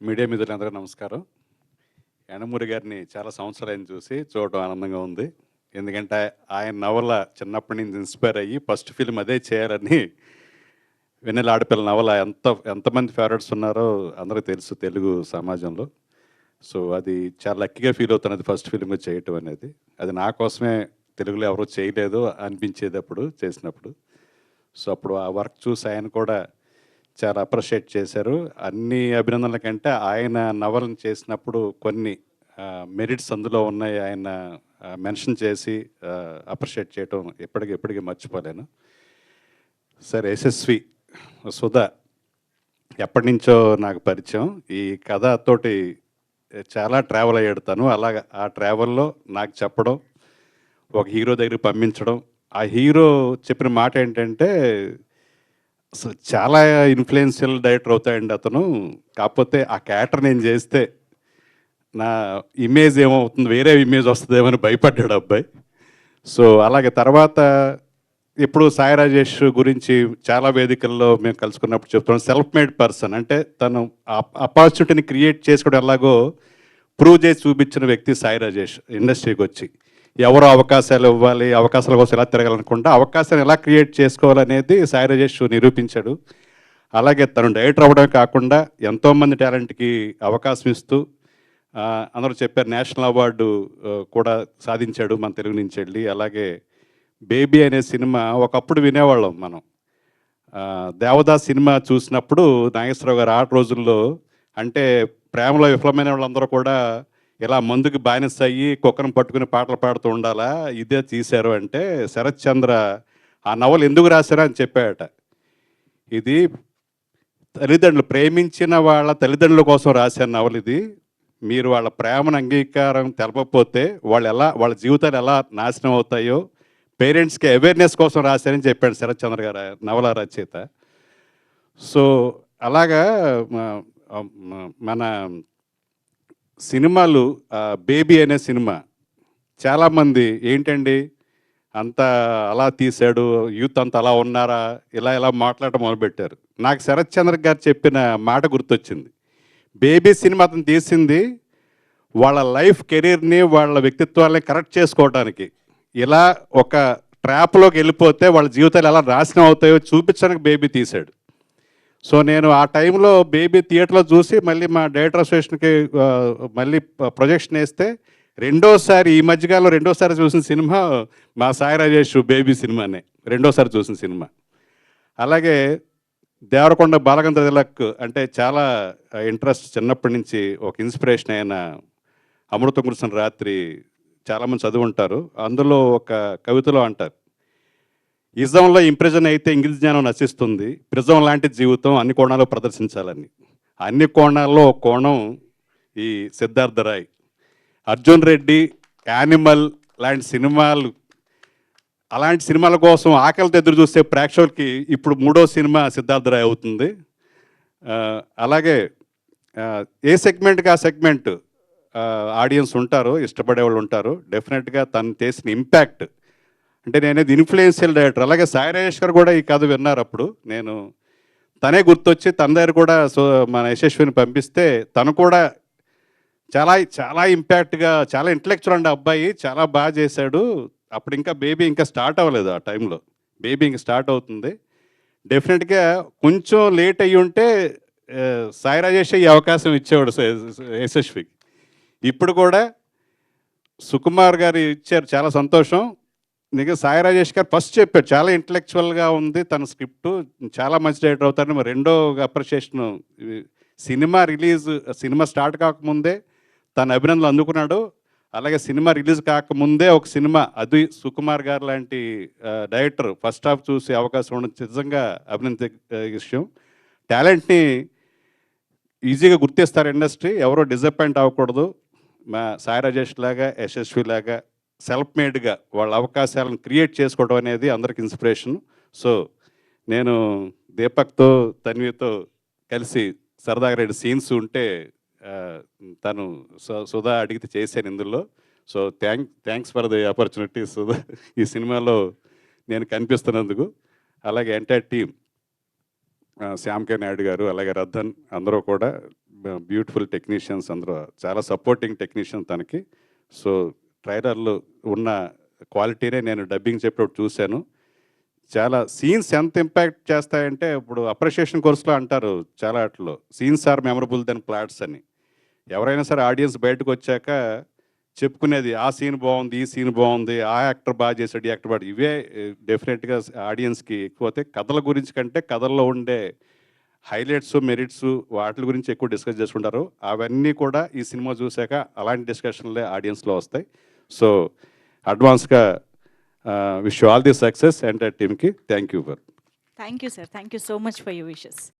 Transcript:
Media మిత్రులందరికీ నమస్కారం. యండమూరి గారిని చాలా సంవత్సరాలైంది చూడటం ఆనందంగా ఉంది. ఎందుకంటే ఆయన నవల చిన్నప్పటి నుంచి ఇన్స్పైర్ అయ్యి ఫస్ట్ ఫిల్మ్ అదే చేయాలని 'వెన్నెల ఆడపిల్ల' నవల ఎంతమంది ఫేవరెట్స్ ఉన్నారో అందరికీ తెలుసు తెలుగు సమాజంలో. సో అది చాలా లక్కీగా ఫీల్ అవుతాను అది ఫస్ట్ ఫిల్మ్‌గా చేయటం అనేది. అది నా కోసమే తెలుగులో ఎవరు చేయలేదు అనిపించేది అప్పుడు చేసినప్పుడు. సో అప్పుడు ఆ వర్క్ చూసి ఆయన కూడా చాలా అప్రిషియేట్ చేశారు. అన్ని అభినందనల కంటే ఆయన నవలను చేసినప్పుడు కొన్ని మెరిట్స్ అందులో ఉన్నాయి. ఆయన మెన్షన్ చేసి అప్రిషియేట్ చేయటం ఎప్పటికీ మర్చిపోలేను. సరే, యశస్వి సుధా ఎప్పటినుంచో నాకు పరిచయం. ఈ కథతోటి చాలా ట్రావెల్ అయ్యాడు తను. అలాగా ఆ ట్రావెల్‌లో నాకు చెప్పడం, ఒక హీరో దగ్గరికి పంపించడం. ఆ హీరో చెప్పిన మాట ఏంటంటే, అసలు చాలా ఇన్‌ఫ్లుయెన్షియల్ డైరెక్టర్ అవుతాడండి అతను. కాకపోతే ఆ క్యారెక్టర్ నేను చేస్తే నా ఇమేజ్ ఏమవుతుంది, వేరే ఇమేజ్ వస్తదేమో అని భయపడ్డాడు అబ్బాయి. సో అలాగే తర్వాత ఎప్పుడు సాయి రాజేష్ గురించి చాలా వేదికల్లో మేము కలుసుకున్నప్పుడు చెప్తున్నాం. సెల్ఫ్ మేడ్ పర్సన్ అంటే తను ఆపర్చునిటీని క్రియేట్ చేసుకోవడం ఎలాగో ప్రూవ్ చేసి చూపించిన వ్యక్తి సాయి రాజేష్. ఇండస్ట్రీకి వచ్చి ఎవరు అవకాశాలు ఇవ్వాలి, అవకాశాల కోసం ఎలా తిరగాలనుకుంటే అవకాశాన్ని ఎలా క్రియేట్ చేసుకోవాలనేది సాయి రాజేష్ నిరూపించాడు. అలాగే తను డైరెక్టర్ అవ్వడమే కాకుండా ఎంతోమంది టాలెంట్కి అవకాశం ఇస్తూ అందరూ చెప్పారు నేషనల్ అవార్డు కూడా సాధించాడు మన తెలుగు నుంచి వెళ్ళి. అలాగే బేబీ అనే సినిమా ఒకప్పుడు వినేవాళ్ళం మనం. దేవదాస్ సినిమా చూసినప్పుడు నాగేశ్వరరావు గారు ఆ రోజుల్లో అంటే ప్రేమలో విఫలమైన వాళ్ళందరూ కూడా ఇలా మందుకి బానిస అయ్యి కుక్కను పట్టుకుని పాటలు పాడుతూ ఉండాలా, ఇదే తీశారు అంటే శరత్ చంద్ర ఆ నవలు ఎందుకు రాశారా అని చెప్పాడట. ఇది తల్లిదండ్రులు ప్రేమించిన వాళ్ళ తల్లిదండ్రుల కోసం రాసిన నవల ఇది. మీరు వాళ్ళ ప్రేమను అంగీకారం తెలపకపోతే వాళ్ళ జీవితాలు ఎలా నాశనం అవుతాయో పేరెంట్స్కి అవేర్నెస్ కోసం రాశారని చెప్పాడు శరత్ చంద్ర గారు నవల రచయిత. సో అలాగా మన సినిమాలు బేబీ అనే సినిమా చాలామంది ఏంటండి అంత అలా తీశాడు, యూత్ అంతా అలా ఉన్నారా, ఇలా మాట్లాడటం మొదలుపెట్టారు. నాకు శరత్ చంద్ర గారు చెప్పిన మాట గుర్తొచ్చింది. బేబీ సినిమా అతను తీసింది వాళ్ళ లైఫ్ కెరీర్ని వాళ్ళ వ్యక్తిత్వాన్ని కరెక్ట్ చేసుకోవడానికి. ఇలా ఒక ట్రాప్లోకి వెళ్ళిపోతే వాళ్ళ జీవితాలు ఎలా నాశనం అవుతాయో చూపించడానికి బేబీ తీశాడు. సో నేను ఆ టైంలో బేబీ థియేటర్లో చూసి మళ్ళీ మా డైరెక్టర్ అసోసియేషన్కి మళ్ళీ ప్రొజెక్షన్ వేస్తే ఈ మధ్యకాలంలో రెండోసారి చూసిన సినిమా మా సాయి రాజేష్ బేబీ సినిమానే రెండోసారి చూసిన సినిమా. అలాగే దేవరకొండ బాలగంధర తిలక్ అంటే చాలా ఇంట్రెస్ట్, చిన్నప్పటి నుంచి ఒక ఇన్స్పిరేషన్ అయిన అమృతం కురిసిన రాత్రి చాలామంది చదివి ఉంటారు. అందులో ఒక కవితలో అంటారు, ఇజంలో ఇంప్రెషన్ అయితే ఇంగ్లీష్ జ్ఞానం నశిస్తుంది, ప్రిజం లాంటి జీవితం అన్ని కోణాల్లో ప్రదర్శించాలని. అన్ని కోణాల్లో ఒక కోణం ఈ సిద్ధార్థ రాయ్. అర్జున్ రెడ్డి, యానిమల్ లాంటి సినిమాలు, అలాంటి సినిమాల కోసం ఆకలితో ఎదురు చూసే ప్రేక్షకులకి ఇప్పుడు మూడో సినిమా సిద్ధార్థ రాయ్ అవుతుంది. అలాగే ఏ సెగ్మెంట్కి ఆ సెగ్మెంట్ ఆడియన్స్ ఉంటారు, ఇష్టపడే వాళ్ళు ఉంటారు. డెఫినెట్గా తను చేసిన ఇంపాక్ట్ అంటే నేనేది ఇన్ఫ్లుయెన్షియల్ డైరెక్టర్. అలాగే సాయి రాజేష్ గారు కూడా ఈ కథ విన్నారు. అప్పుడు నేను తనే గుర్తొచ్చి తన దగ్గర కూడా మన యశస్విని పంపిస్తే తను కూడా చాలా చాలా ఇంపాక్ట్గా, చాలా ఇంటలెక్చువల్ అండి అబ్బాయి, చాలా బాగా చేశాడు. అప్పుడు ఇంకా బేబీ ఇంకా స్టార్ట్ అవ్వలేదు. ఆ టైంలో బేబీ ఇంకా స్టార్ట్ అవుతుంది. డెఫినెట్గా కొంచెం లేట్ అయ్యి ఉంటే సాయి రాజేష్ ఈ అవకాశం ఇచ్చేవాడు యశస్వికి. ఇప్పుడు కూడా సుకుమార్ గారు ఇచ్చారు, చాలా సంతోషం. నిజంగా సాయి రాజేష్ గారు ఫస్ట్ చెప్పారు చాలా ఇంటలెక్చువల్గా ఉంది తన స్క్రిప్టు, చాలా మంచి డైరెక్టర్ అవుతారని. మరి రెండో అప్రిషియేషను సినిమా స్టార్ట్ కాకముందే తన అభినందనలు అందుకున్నాడు. అలాగే సినిమా రిలీజ్ కాకముందే ఒక సినిమా అది సుకుమార్ గారు లాంటి డైరెక్టర్ ఫస్ట్ హాఫ్ చూసే అవకాశం ఉండడం నిజంగా అభినందించే విషయం. టాలెంట్ని ఈజీగా గుర్తిస్తారు ఇండస్ట్రీ, ఎవరో డిసప్పాయింట్ అవ్వకూడదు. మా సాయి రాజేష్ లాగా, యశస్వి లాగా సెల్ఫ్ మేడ్గా వాళ్ళ అవకాశాలను క్రియేట్ చేసుకోవడం అనేది అందరికి ఇన్స్పిరేషన్. సో నేను దీపక్తో, తన్వితో కలిసి సరదాగా 2 సీన్స్ ఉంటే తను సుధా అడిగితే చేశాను ఇందులో. So thanks for the opportunity Sudha, ఈ సినిమాలో నేను కనిపిస్తున్నందుకు. అలాగే ఎంటైర్ టీమ్, శ్యామ్ కే నాయుడు గారు, అలాగే రద్దన్ అందరూ కూడా బ్యూటిఫుల్ టెక్నీషియన్స్ అందరూ చాలా సపోర్టింగ్ టెక్నీషియన్ తనకి. సో ట్రైలర్లో ఉన్న క్వాలిటీనే నేను డబ్బింగ్ చెప్పినప్పుడు చూశాను. చాలా సీన్స్ ఎంత ఇంపాక్ట్ చేస్తాయంటే ఇప్పుడు అప్రిషియేషన్ కోర్స్లో అంటారు చాలా వాటిలో scenes are memorable than plots అని. ఎవరైనా సరే ఆడియన్స్ బయటకు వచ్చాక చెప్పుకునేది ఆ సీన్ బాగుంది, ఈ సీన్ బాగుంది, ఆ యాక్టర్ బాగా చేశాడు, ఈ యాక్టర్ బాగా, ఇవే డెఫినెట్గా ఆడియన్స్కి ఎక్కువ కథల గురించి కంటే కథల్లో ఉండే హైలైట్స్, మెరిట్స్ వాటి గురించి ఎక్కువ డిస్కస్ చేసుకుంటారు. అవన్నీ కూడా ఈ సినిమా చూశాక అలాంటి డిస్కషన్లే ఆడియన్స్లో వస్తాయి. సో అడ్వాన్స్గా wish you all the success entire టీమ్కి. Thank you. Thank you, sir. Thank you so much for your wishes.